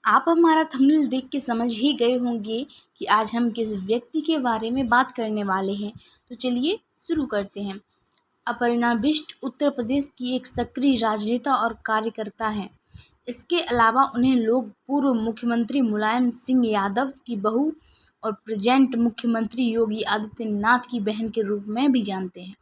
आप हमारा थंबनेल देख के समझ ही गए होंगे कि आज हम किस व्यक्ति के बारे में बात करने वाले हैं। तो चलिए शुरू करते हैं। अपर्णा बिष्ट उत्तर प्रदेश की एक सक्रिय राजनेता और कार्यकर्ता हैं। इसके अलावा उन्हें लोग पूर्व मुख्यमंत्री मुलायम सिंह यादव की बहू और प्रेजेंट मुख्यमंत्री योगी आदित्यनाथ की बहन के रूप में भी जानते हैं।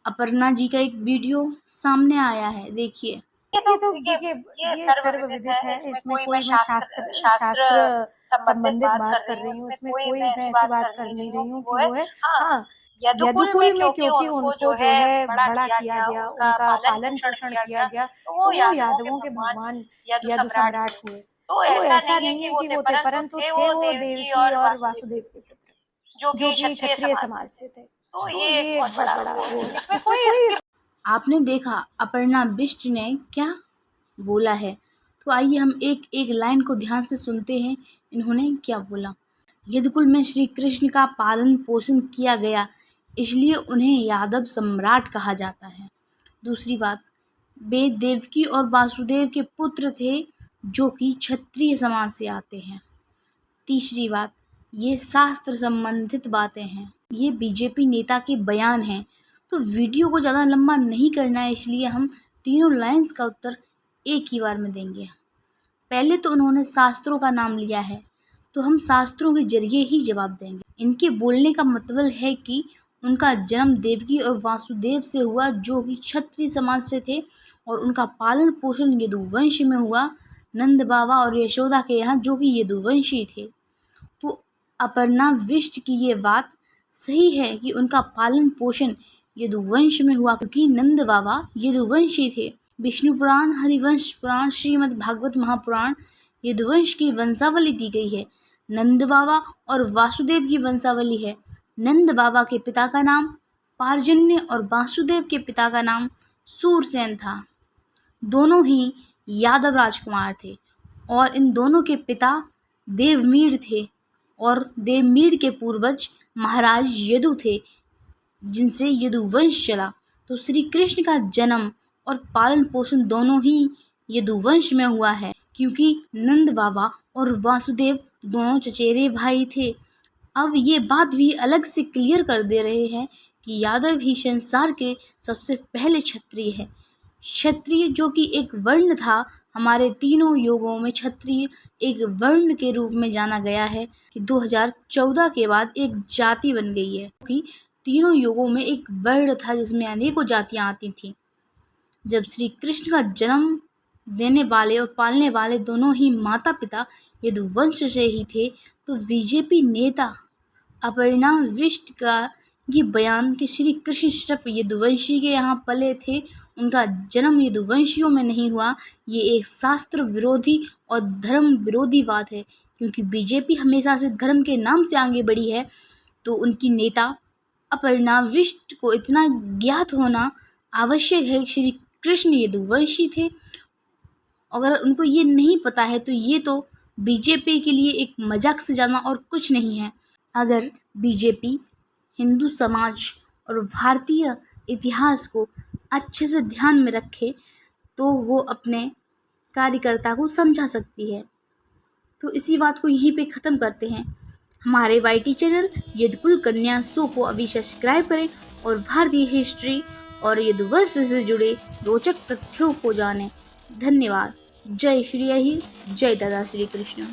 अपर्णा जी का एक वीडियो सामने आया है, देखिए। ये तो देखिए ये सर्वविदित है। इसमें कोई मैं शास्त्र संबंधित बात कर रही हूँ, इसमें कोई मैं ऐसी बात कर नहीं रही हूँ कि वो है। हाँ, यदुकुल में क्योंकि उनको जो है बड़ा किया गया, उनका पालन पोषण किया गया, तो वो यादवों के भगवान यदु सम्राट हुए। तो ऐसा नहीं है कि वो थे, परंतु थे वो देवकी और वासुदेव के पुत्र, जो कि क्षत्रिय समाज से थे। तो ये एक बहुत बड़ा वो इसमें कोई आपने देखा अपर्णा बिष्ट ने क्या बोला है। तो आइए हम एक एक लाइन को ध्यान से सुनते हैं, इन्होंने क्या बोला। यदुकुल में श्री कृष्ण का पालन पोषण किया गया, इसलिए उन्हें यादव सम्राट कहा जाता है। दूसरी बात, वे देवकी और वासुदेव के पुत्र थे, जो कि क्षत्रिय समाज से आते हैं। तीसरी बात, ये शास्त्र संबंधित बातें हैं, ये बीजेपी नेता के बयान हैं। तो वीडियो को ज़्यादा लंबा नहीं करना है, इसलिए हम तीनों लाइंस का उत्तर एक ही बार में देंगे। पहले तो उन्होंने शास्त्रों का नाम लिया है, तो हम शास्त्रों के जरिए ही जवाब देंगे। इनके बोलने का मतलब है कि उनका जन्म देवकी और वासुदेव से हुआ, जो कि क्षत्रिय समाज से थे, और उनका पालन पोषण यदुवंश में हुआ, नंद बाबा और यशोदा के यहाँ, जो कि यदुवंशी थे। तो अपर्णा बिष्ट की ये बात सही है कि उनका पालन पोषण यदुवंश में हुआ, क्योंकि नंद बाबा यदुवंशी थे। विष्णु पुराण, हरिवंश पुराण, श्रीमद् भागवत महापुराण यदुवंश की वंशावली दी गई है। नंद बाबा और वासुदेव की वंशावली है। नंद बाबा के पिता का नाम पार्जन्य और वासुदेव के पिता का नाम सूरसेन था। दोनों ही यादव राजकुमार थे और इन दोनों के पिता देवमीर थे और देवमीर के पूर्वज महाराज यदु थे, जिनसे यदुवंश चला। तो श्री कृष्ण का जन्म और पालन पोषण दोनों ही यदुवंश में हुआ है, क्योंकि नंद बाबा और वासुदेव दोनों चचेरे भाई थे। अब ये बात भी अलग से क्लियर कर दे रहे हैं कि यादव ही संसार के सबसे पहले क्षत्रिय है। क्षत्रिय जो कि एक वर्ण था, हमारे तीनों योगों में क्षत्रिय एक वर्ण के रूप में जाना गया है, कि 2014 के बाद एक जाति बन गई है, कि तीनों योगों में एक वर्ण था जिसमें अनेकों जातियां आती थीं। जब श्री कृष्ण का जन्म देने वाले और पालने वाले दोनों ही माता पिता यदुवंश से ही थे, तो बीजेपी नेता अपर्णा बिष्ट का ये बयान कि श्री कृष्ण सिर्फ यदुवंशी के यहाँ पले थे, उनका जन्म यदुवंशियों में नहीं हुआ, ये एक शास्त्र विरोधी और धर्म विरोधी बात है। क्योंकि बीजेपी हमेशा से धर्म के नाम से आगे बढ़ी है, तो उनकी नेता अपर्णा बिष्ट को इतना ज्ञात होना आवश्यक है कि श्री कृष्ण यदुवंशी थे। अगर उनको ये नहीं पता है, तो ये तो बीजेपी के लिए एक मजाक से ज़्यादा और कुछ नहीं है। अगर बीजेपी हिंदू समाज और भारतीय इतिहास को अच्छे से ध्यान में रखे, तो वो अपने कार्यकर्ता को समझा सकती है। तो इसी बात को यहीं पे ख़त्म करते हैं। हमारे YT चैनल यदुकुल कन्या शो को अभी सब्सक्राइब करें और भारतीय हिस्ट्री और यदुवंश से जुड़े रोचक तथ्यों को जानें। धन्यवाद। जय श्री अहिर, जय दादा श्री कृष्ण।